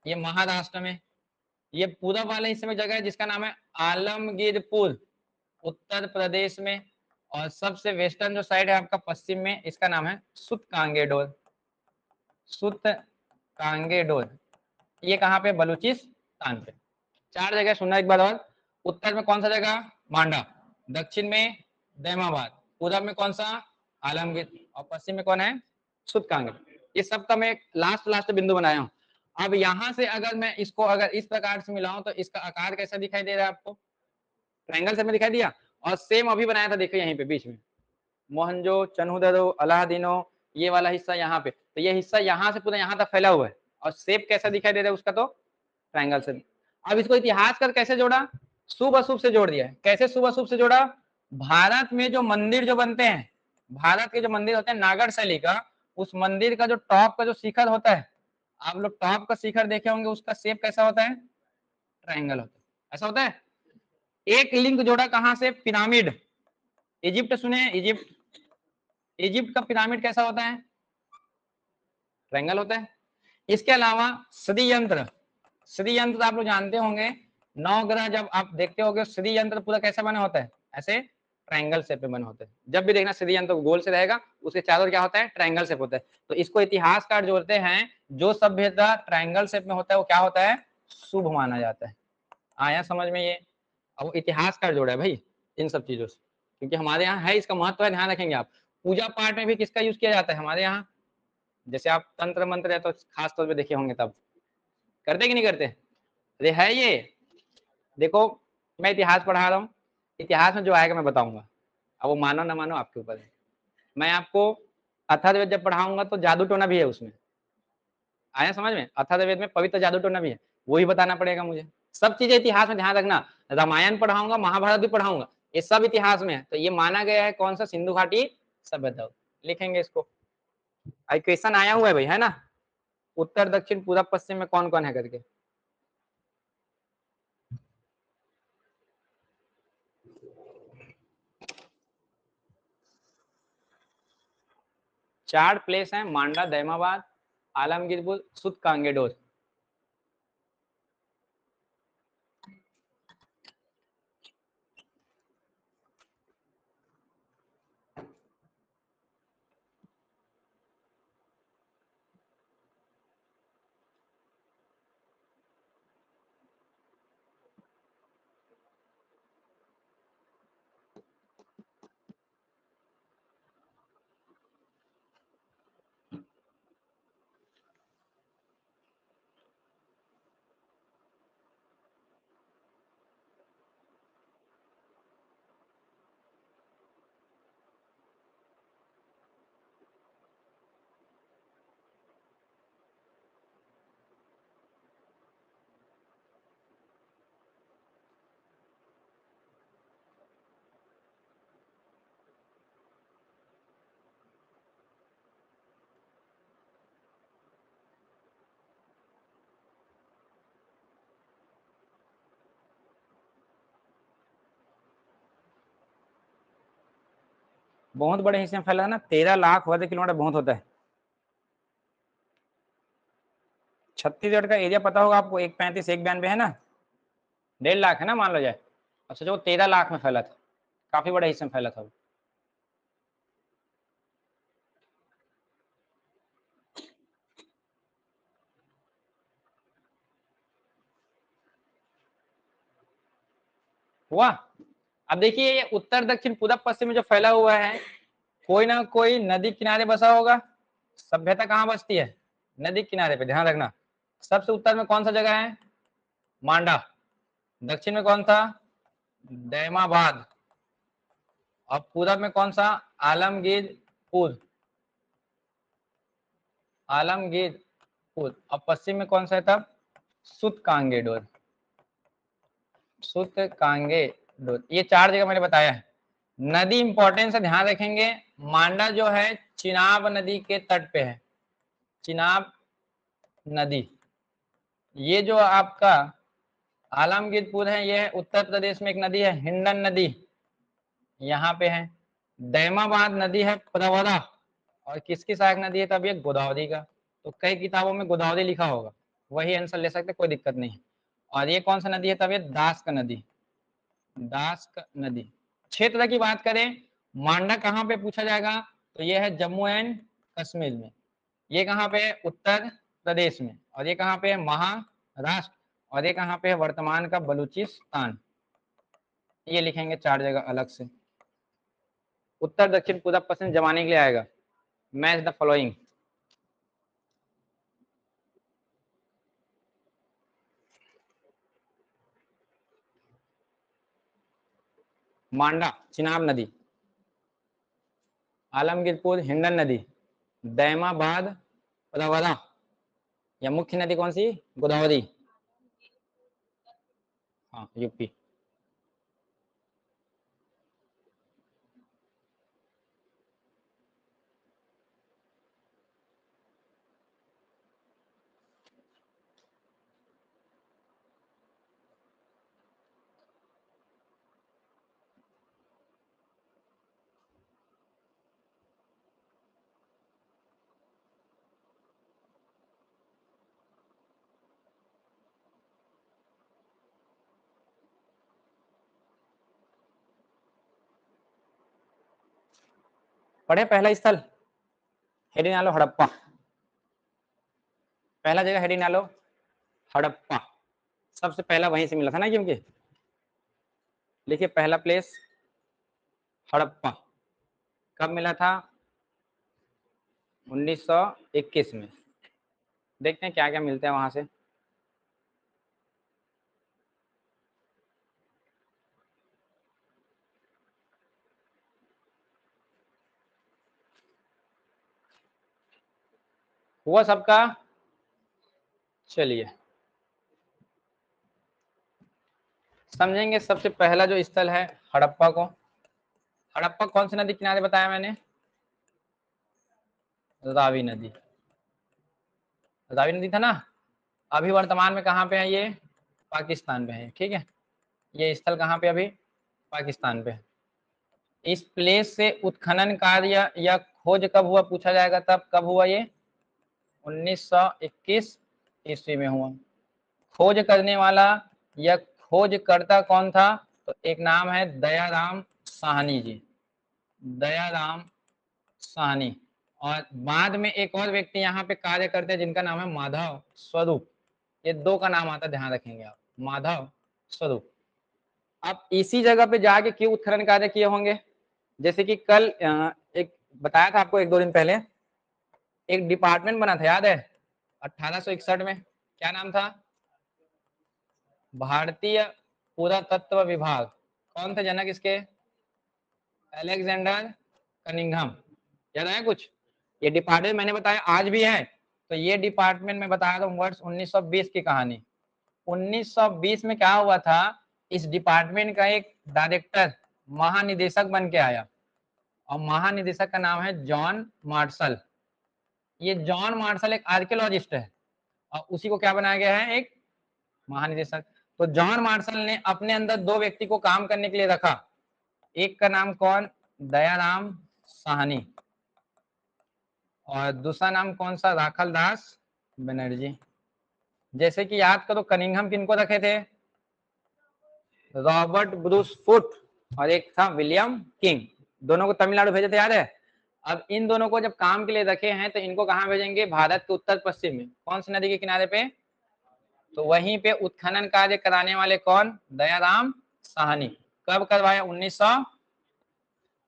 ये महाराष्ट्र में। ये पूरब वाले हिस्से में जगह है जिसका नाम है आलमगीरपुर, उत्तर प्रदेश में। और सबसे वेस्टर्न जो साइड है आपका पश्चिम में, इसका नाम है सुतकांगेडोर, सुतकांगेडोर। ये कहाँ पे, बलूचिस्तान पे। 4 जगह सुनना एक बार और। उत्तर में कौन सा जगह, मांडा। दक्षिण में दैमाबाद। पूरब में कौन सा, आलमगीर। और पश्चिम में कौन है, सुतकांगेडोर। ये सब का मैं एक लास्ट लास्ट बिंदु बनाया हूँ। अब यहाँ से अगर मैं इसको अगर इस प्रकार से मिलाऊं तो इसका आकार कैसा दिखाई दे रहा है आपको, ट्रायंगल शेप में दिखाई दिया। और सेम अभी बनाया था, देखो यहीं पे बीच में, मोहनजो चन्हुदरो अलाहादीनो, ये वाला हिस्सा यहाँ पे, तो ये हिस्सा यहाँ से पूरा यहाँ तक फैला हुआ है। और शेप कैसा दिखाई दे रहा है उसका, तो ट्रायंगल शेप। अब इसको इतिहास कर कैसे जोड़ा, शुभ अशुभ से जोड़ दिया है। कैसे शुभ अशुभ से जोड़ा, भारत में जो मंदिर जो बनते हैं, भारत के जो मंदिर होते हैं नागर शैली का, उस मंदिर का जो टॉप का जो शिखर होता है, आप लोग टॉप का शिखर देखे होंगे, उसका शेप कैसा होता है, ट्रायंगल होता है, ऐसा होता है। एक लिंक जोड़ा कहां से, पिरामिड, इजिप्ट सुने, इजिप्ट, इजिप्ट का पिरामिड कैसा होता है, ट्रायंगल होता है। इसके अलावा सदी यंत्र, सदी यंत्र आप लोग जानते होंगे, नौ ग्रह जब आप देखते होंगे, सदी यंत्र पूरा कैसा बना होता है, ऐसे ट्रायंगल शेप में बना होता है। जब भी देखना सदी यंत्र गोल से रहेगा, उसके चारों क्या होता है, ट्रायंगल शेप होता है। तो इसको इतिहासकार जोड़ते हैं, जो सभ्यता ट्रायंगल शेप में होता है वो क्या होता है, शुभ माना जाता है। आया समझ में ये। अब इतिहासकार जोड़ा है भाई इन सब चीजों से, क्योंकि हमारे यहाँ है, इसका महत्व है, ध्यान रखेंगे आप। पूजा पाठ में भी किसका यूज किया जाता है हमारे यहाँ, जैसे आप तंत्र मंत्र है तो खास तौर पे देखे होंगे, तब करते कि नहीं करते, अरे है ये। देखो मैं इतिहास पढ़ा रहा हूँ, इतिहास में जो आएगा मैं बताऊंगा, अब वो मानो ना मानो आपके ऊपर है। मैं आपको अथर्ववेद जब पढ़ाऊंगा तो जादू टोना भी है उसमें, आया समझ में, अथर्ववेद में पवित्र जादू टोना भी है, वही बताना पड़ेगा मुझे। सब चीजें इतिहास में ध्यान रखना, रामायण पढ़ाऊंगा, महाभारत भी पढ़ाऊंगा, ये सब इतिहास में है। तो ये माना गया है कौन सा, सिंधु घाटी सभ्यता, लिखेंगे इसको। क्वेश्चन आया हुआ है भाई, है ना, उत्तर दक्षिण पूरब पश्चिम में कौन कौन है करके। चार प्लेस हैं, मांडा, दैमाबाद, आलमगीरपुर, सुत कांगेडोर। बहुत बड़े हिस्से में फैला है ना, 13 लाख वर्ग किलोमीटर बहुत होता है। छत्तीसगढ़ का एरिया पता होगा आपको, 135 192 है ना, 1.5 लाख है ना मान लो जाए। अब सोचो 13 लाख में फैला था, काफी बड़े हिस्से में फैला था। हुआ। अब देखिए ये उत्तर दक्षिण पूरब पश्चिम में जो फैला हुआ है, कोई ना कोई नदी किनारे बसा होगा। सभ्यता कहाँ बसती है, नदी किनारे पे, ध्यान रखना। सबसे उत्तर में कौन सा जगह है, मांडा। दक्षिण में कौन सा, दैमाबाद। और पूरब में कौन सा, आलमगीरपुर, आलमगीरपुर। और पश्चिम में कौन सा है तब, सुत कांगेडोर, सुत कांगेडोर। ये 4 जगह मैंने बताया है। नदी इंपॉर्टेंस है, ध्यान रखेंगे। मांडा जो है चिनाब नदी के तट पे है, चिनाब नदी। ये जो आपका आलमगीरपुर है, ये उत्तर प्रदेश में एक नदी है, हिंडन नदी, यहाँ पे है। दैमाबाद नदी है प्रवरा, और किसकी सहायक नदी है तब, ये गोदावरी का। तो कई किताबों में गोदावरी लिखा होगा, वही आंसर ले सकते, कोई दिक्कत नहीं। और ये कौन सा नदी है तब, ये दास का नदी, दास का नदी। क्षेत्र की बात करें, मांडा कहाँ पे पूछा जाएगा, तो ये है जम्मू एंड कश्मीर में। ये कहाँ पे है, उत्तर प्रदेश में। और ये कहाँ पे है, महाराष्ट्र। और ये कहाँ पे है, वर्तमान का बलूचिस्तान। ये लिखेंगे 4 जगह अलग से। उत्तर दक्षिण पूरब पश्चिम जमाने के लिए आएगा, मैच द फॉलोइंग। मांडा चिनाब नदी, आलमगीरपुर हिंडन नदी, दैमाबाद प्रवरा, या मुख्य नदी कौन सी गोदावरी। हाँ यूपी। पढ़े पहला स्थल हेडिनालो हड़प्पा, पहला जगह हेडिनालो हड़प्पा, सबसे पहला वहीं से मिला था ना, क्योंकि लिखिए पहला प्लेस हड़प्पा कब मिला था 1921 में। देखते हैं क्या क्या मिलता है वहां से। हुआ सबका, चलिए समझेंगे। सबसे पहला जो स्थल है हड़प्पा को, हड़प्पा कौन सी नदी किनारे बताया मैंने, रावी नदी, रावी नदी था ना। अभी वर्तमान में कहाँ पे है ये, पाकिस्तान में है, ठीक है। ये स्थल कहाँ पे अभी, पाकिस्तान पे। इस प्लेस से उत्खनन कार्य या खोज कब हुआ पूछा जाएगा, तब कब हुआ ये 1921 ईस्वी में हुआ। खोज करने वाला या खोजकर्ता कौन था, तो एक नाम है दयाराम साहनी जी, दयाराम साहनी। और बाद में एक और व्यक्ति यहाँ पे कार्य करते हैं जिनका नाम है माधव स्वरूप। ये दो का नाम आता, ध्यान रखेंगे आप, माधव स्वरूप। अब इसी जगह पे जाके क्यों उत्खनन कार्य किए होंगे, जैसे कि कल एक बताया था आपको एक दो दिन पहले, एक डिपार्टमेंट बना था याद है 1861 में, क्या नाम था, भारतीय पुरातत्व विभाग। कौन थे जनक इसके, अलेक्जेंडर कनिंघम। याद आया कुछ, ये डिपार्टमेंट मैंने बताया आज भी है। तो ये डिपार्टमेंट में बताया था वर्ष 1920 की कहानी। 1920 में क्या हुआ था, इस डिपार्टमेंट का एक डायरेक्टर महानिदेशक बन के आया, और महानिदेशक का नाम है जॉन मार्शल। ये जॉन मार्शल एक आर्कियोलॉजिस्ट है, और उसी को क्या बनाया गया है, एक महानिदेशक। तो जॉन मार्शल ने अपने अंदर दो व्यक्ति को काम करने के लिए रखा। एक का नाम कौन, दयाराम साहनी, और दूसरा नाम कौन सा, राखल दास बनर्जी। जैसे कि याद करो कनिंघम किनको रखे थे, रॉबर्ट ब्रूस फुट, और एक था विलियम किंग। दोनों को तमिलनाडु भेजे थे, याद है। अब इन दोनों को जब काम के लिए रखे हैं तो इनको कहाँ भेजेंगे, भारत के उत्तर पश्चिम में, कौन सी नदी के किनारे पे, तो वहीं पे उत्खनन कार्य कराने वाले कौन, दयाराम साहनी। कब करवाया, 1900।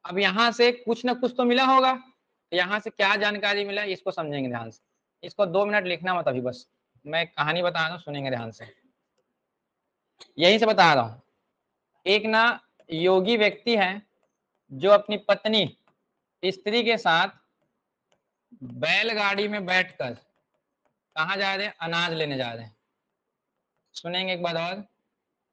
अब यहाँ से कुछ ना कुछ तो मिला होगा, तो यहाँ से क्या जानकारी मिला इसको समझेंगे ध्यान से। इसको 2 मिनट लिखना मत अभी, बस मैं कहानी बता रहा हूँ, सुनेंगे ध्यान से। यहीं से बता रहा हूँ, एक ना योगी व्यक्ति है जो अपनी पत्नी स्त्री के साथ बैलगाड़ी में बैठकर कहाँ जा रहे हैं, अनाज लेने जा रहे हैं। सुनेंगे एक बार और।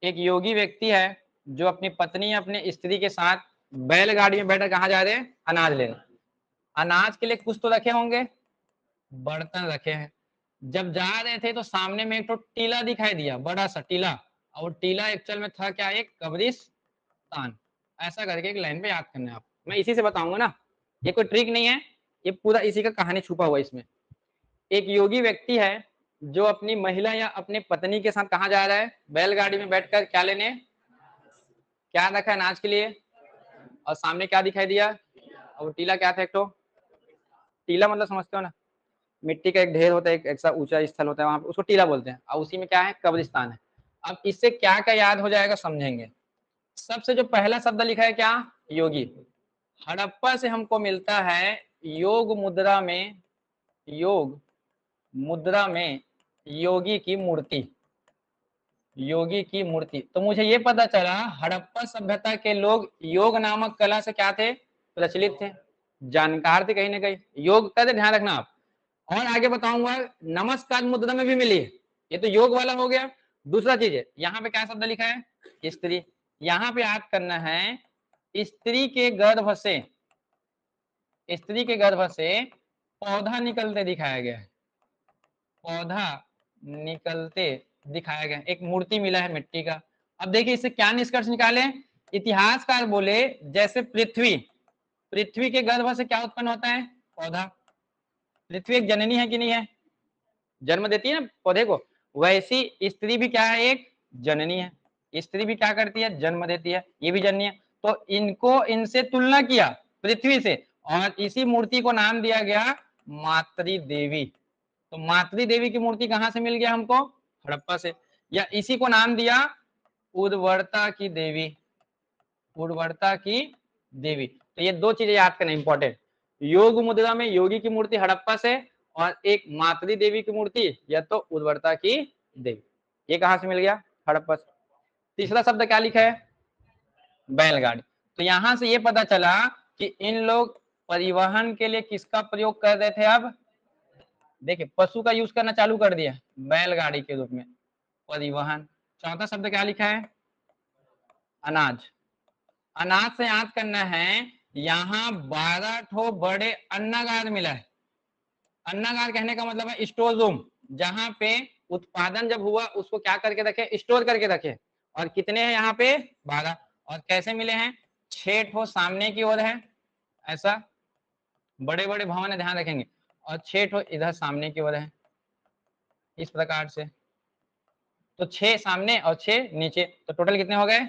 एक योगी व्यक्ति है जो अपनी पत्नी या अपने स्त्री के साथ बैलगाड़ी में बैठकर कहाँ जा रहे हैं, अनाज लेने। अनाज के लिए कुछ तो रखे होंगे, बर्तन रखे हैं। जब जा रहे थे तो सामने में एक तो टीला दिखाई दिया, बड़ा सा टीला, और टीला एक्चुअल में था क्या, एक कब्रिस्तान। ऐसा करके एक लाइन पे याद करना है आप, मैं इसी से बताऊंगा ना, ये कोई ट्रिक नहीं है, ये पूरा इसी का कहानी छुपा हुआ है इसमें। एक योगी व्यक्ति है जो अपनी महिला या अपने पत्नी के साथ कहाँ जा रहा है, बैलगाड़ी में बैठकर क्या लेने, क्या रखा है अनाज के लिए, और सामने क्या दिखाई दिया, और टीला क्या था, एक तो टीला मतलब समझते हो ना, मिट्टी का एक ढेर होता है, एक ऐसा ऊंचा स्थल होता है वहां पे, उसको टीला बोलते हैं, और उसी में क्या है, कब्रिस्तान है। अब इससे क्या क्या याद हो जाएगा समझेंगे। सबसे जो पहला शब्द लिखा है क्या, योगी। हड़प्पा से हमको मिलता है योग मुद्रा में, योग मुद्रा में योगी की मूर्ति। योगी की मूर्ति। तो मुझे ये पता चला हड़प्पा सभ्यता के लोग योग नामक कला से क्या थे, प्रचलित थे, जानकार थे कहीं ना कहीं, योग का ध्यान रखना आप। और आगे बताऊंगा नमस्कार मुद्रा में भी मिली है, ये तो योग वाला हो गया। दूसरा चीज है, यहाँ पे क्या शब्द लिखा है, स्त्री। यहाँ पे याद करना है, स्त्री के गर्भ से, स्त्री के गर्भ से पौधा निकलते दिखाया गया है, पौधा निकलते दिखाया गया, एक मूर्ति मिला है मिट्टी का। अब देखिए इससे क्या निष्कर्ष निकाले, इतिहासकार बोले जैसे पृथ्वी, पृथ्वी के गर्भ से क्या उत्पन्न होता है, पौधा। पृथ्वी एक जननी है कि नहीं है, जन्म देती है ना पौधे को, वैसी स्त्री भी क्या है, एक जननी है। स्त्री भी क्या करती है, जन्म देती है, ये भी जननी है। तो इनको इनसे तुलना किया पृथ्वी से, और इसी मूर्ति को नाम दिया गया मातृ देवी। तो मातृ देवी की मूर्ति कहां से मिल गया हमको, हड़प्पा से। या इसी को नाम दिया उर्वरता की देवी, उर्वरता की देवी। तो ये दो चीजें याद करना इंपॉर्टेंट, योग मुद्रा में योगी की मूर्ति हड़प्पा से, और एक मातृ देवी की मूर्ति या तो उर्वरता की देवी, ये कहां से मिल गया, हड़प्पा से। तीसरा शब्द क्या लिखा है, बैलगाड़ी। तो यहां से ये पता चला कि इन लोग परिवहन के लिए किसका प्रयोग कर रहे थे, अब देखिए पशु का यूज करना चालू कर दिया बैलगाड़ी के रूप में, परिवहन। चौथा शब्द क्या लिखा है, अनाज। अनाज से याद करना है, यहाँ 12 ठो बड़े अन्नागार मिला है। अन्नागार कहने का मतलब है स्टोर रूम, जहां पे उत्पादन जब हुआ उसको क्या करके रखे, स्टोर करके रखे। और कितने हैं यहाँ पे, 12। और कैसे मिले हैं, 6 ठो सामने की ओर है, ऐसा बड़े बड़े भवन है, ध्यान रखेंगे, और 6 ठो इधर सामने की ओर है, इस प्रकार से। तो 6 सामने और 6 नीचे, तो टोटल कितने हो गए।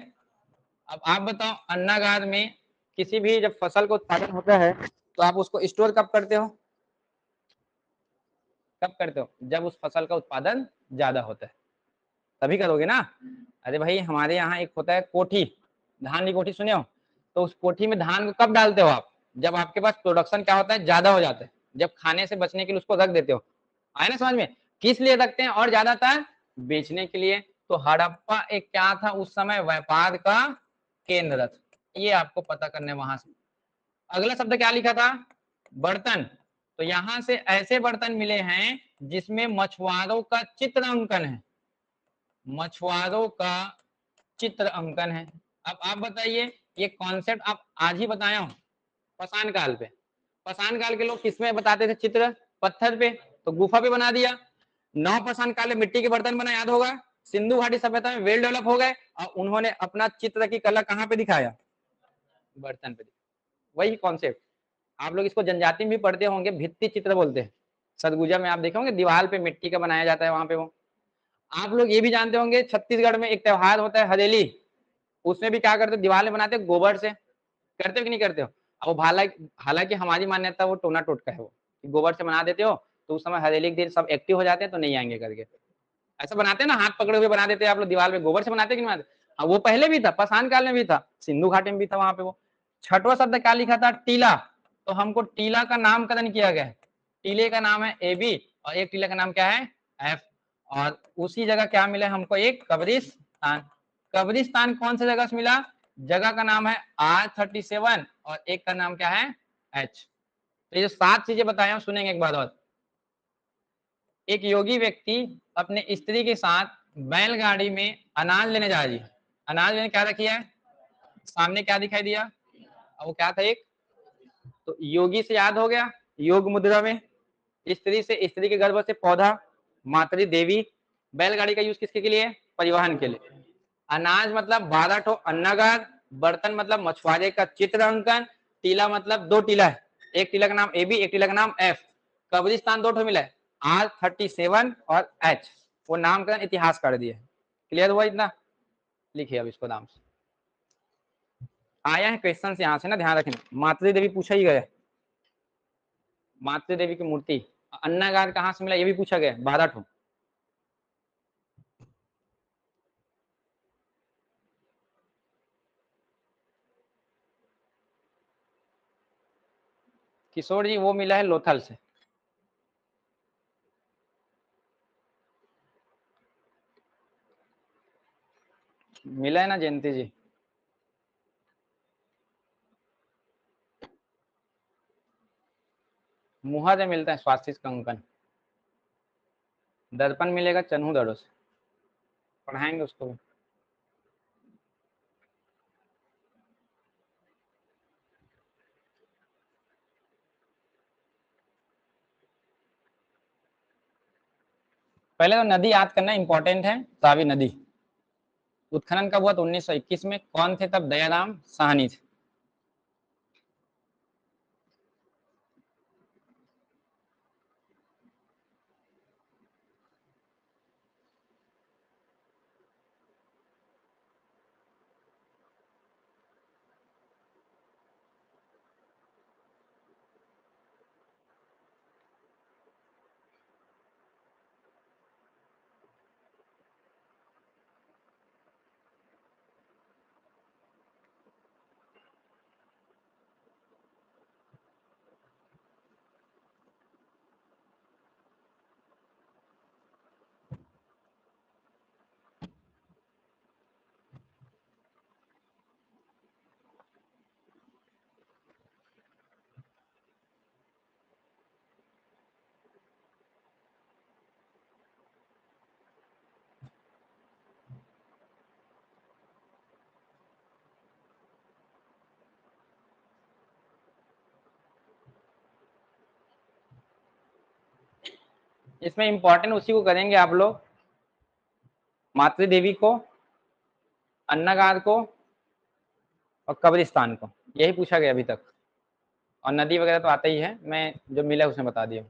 अब आप बताओ, अन्नागार में किसी भी जब फसल का उत्पादन होता है तो आप उसको स्टोर कब करते हो, कब करते हो, जब उस फसल का उत्पादन ज्यादा होता है तभी करोगे ना। अरे भाई हमारे यहाँ एक होता है कोठी, धान की कोठी सुने हो, तो उस कोठी में धान को कब डालते हो आप, जब आपके पास प्रोडक्शन क्या होता है, ज्यादा हो जाता है, जब खाने से बचने के लिए उसको रख देते हो। आए ना समझ में, किस लिए रखते हैं, और ज्यादातर बेचने के लिए। तो हड़प्पा एक क्या था उस समय, व्यापार का केंद्र था, ये आपको पता करना है वहां से। अगला शब्द क्या लिखा था, बर्तन। तो यहां से ऐसे बर्तन मिले हैं जिसमें मछुआरों का चित्र अंकन है, मछुआरों का चित्र अंकन है। अब आप बताइए, ये कॉन्सेप्ट आप आज ही बताया हूं, पाषाण काल पे, पाषाण काल के लोग किसमें बताते थे चित्र, पत्थर पे, तो गुफा पे बना दिया। नौ पाषाण काल में मिट्टी के बर्तन बना, याद होगा, सिंधु घाटी सभ्यता में वेल डेवलप हो गए, और उन्होंने अपना चित्र की कला कहां पे दिखाया, बर्तन पे। वही कॉन्सेप्ट, आप लोग इसको जनजाति में भी पढ़ते होंगे, भित्ति चित्र बोलते हैं, सरगुजा में आप देखे होंगे दीवार पे मिट्टी का बनाया जाता है वहां पे वो। आप लोग ये भी जानते होंगे छत्तीसगढ़ में एक त्योहार होता है हरेली, उसमें भी क्या करते, दीवार में बनाते गोबर से, करते हो कि नहीं करते हो। अब वो हालांकि हमारी मान्यता वो टोना टोटका है, वो गोबर से बना देते हो, तो उस समय हरेली के दिन सब एक्टिव हो जाते हैं तो नहीं आएंगे करके, ऐसा बनाते हैं ना, हाथ पकड़े हुए बना देते हैं आप लोग दीवार पे, गोबर से बनाते कि नहीं बनाते। हाँ वो पहले भी था, पाषाण काल में भी था, सिंधु घाटी में भी था वहां पे वो। छठवां शब्द क्या लिखा था, टीला। तो हमको टीला का नामकरण किया गया है, टीले का नाम है AB, और एक टीले का नाम क्या है, F। और उसी जगह क्या मिला हमको, एक कब्रिस्तान। कब्रिस्तान कौन सी जगह से मिला, जगह का नाम है R37, और एक का नाम क्या है, H। तो ये 7 चीजें बताया, सुनेंगे एक बार और। एक योगी व्यक्ति अपने स्त्री के साथ बैलगाड़ी में अनाज लेने जा रही है, अनाज लेने क्या रखी है, सामने क्या दिखाई दिया, और वो क्या था, एक, तो योगी से याद हो गया, योग मुद्रा में, स्त्री से, स्त्री के गर्भ से पौधा, मातृ देवी। बैलगाड़ी का यूज किसके लिए, परिवहन के लिए। अनाज मतलब 12 ठो अन्नागार, बर्तन मतलब मछुआरे का चित्र अंकन, टीला मतलब 2 टीला है, एक टीला का नाम AB, एक टीला का नाम F। कब्रिस्तान 2 ठो मिला है, R37 और H, वो नामकरण इतिहास कर दिए। क्लियर हुआ इतना, लिखिए अब इसको नाम से। आया है क्वेश्चन यहाँ से ना, ध्यान रखें, मातृ देवी पूछा ही गया, मातृ देवी की मूर्ति, अन्नागार कहाँ से मिला ये भी पूछा गया, 12 ठो। किशोर जी वो मिला है लोथल से। मिला है ना जयंती जी? मुहा से मिलता है स्वास्तिक कंकन, दर्पण मिलेगा चन्हू दड़ों से, पढ़ाएंगे उसको भी। पहले तो नदी याद करना इंपॉर्टेंट है। तावी नदी, उत्खनन कब हुआ? तो 1921 में। कौन थे तब? दयाराम साहनी थे। इसमें इंपॉर्टेंट उसी को करेंगे आप लोग, मातृ देवी को, अन्नगार को और कब्रिस्तान को, यही पूछा गया अभी तक। और नदी वगैरह तो आता ही है, मैं जो मिला उसमें बता दिया।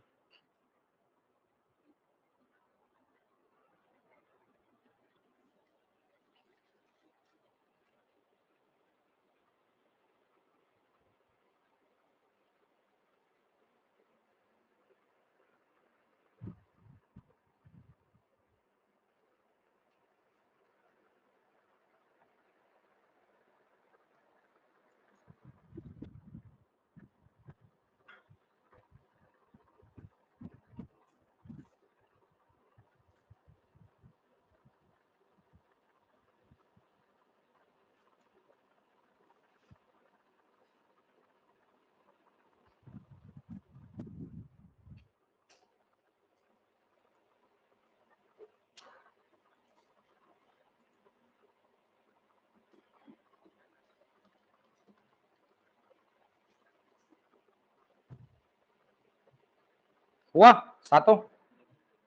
हुआ सातों?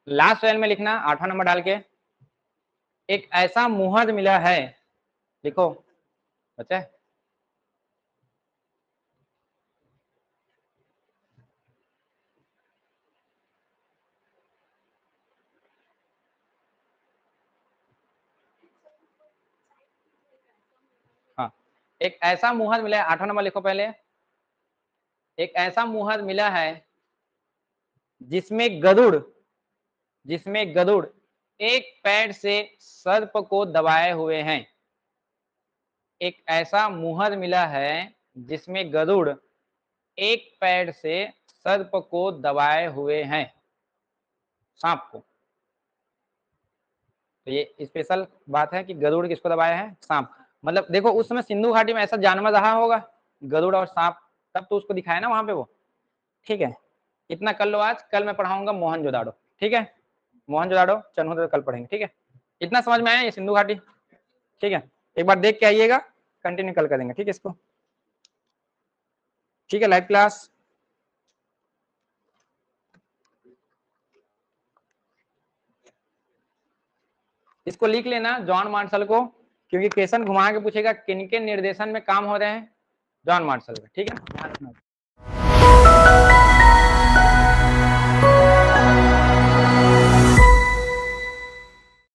लास्ट लाइन में लिखना 8वां नंबर डाल के, एक ऐसा मुहर मिला है, लिखो बच्चे। हाँ, एक ऐसा मुहर मिला है, 8वां नंबर लिखो पहले। एक ऐसा मुहर मिला है जिसमें गरुड़, जिसमें गरुड़ एक पैर से सर्प को दबाए हुए हैं। एक ऐसा मुहर मिला है जिसमें गरुड़ एक पैर से सर्प को दबाए हुए हैं, सांप को। तो ये स्पेशल बात है कि गरुड़ किसको दबाया है? सांप। मतलब देखो उस समय सिंधु घाटी में ऐसा जानवर रहा होगा गरुड़ और सांप, तब तो उसको दिखाया ना वहां पे वो। ठीक है, इतना कर लो आज। कल मैं पढ़ाऊंगा मोहनजोदाड़ो। ठीक है, मोहनजोदाड़ो चन्हू कल पढ़ेंगे। ठीक है, इतना समझ में आया ये सिंधु घाटी? ठीक है, एक बार देख के आइएगा, कंटिन्यू कल करेंगे। ठीक है इसको, ठीक है। लाइव क्लास इसको लिख लेना जॉन मार्शल को, क्योंकि क्वेश्चन घुमा के पूछेगा किनके निर्देशन में काम हो रहे हैं, जॉन मार्शल का। ठीक है, ध्यान रखना।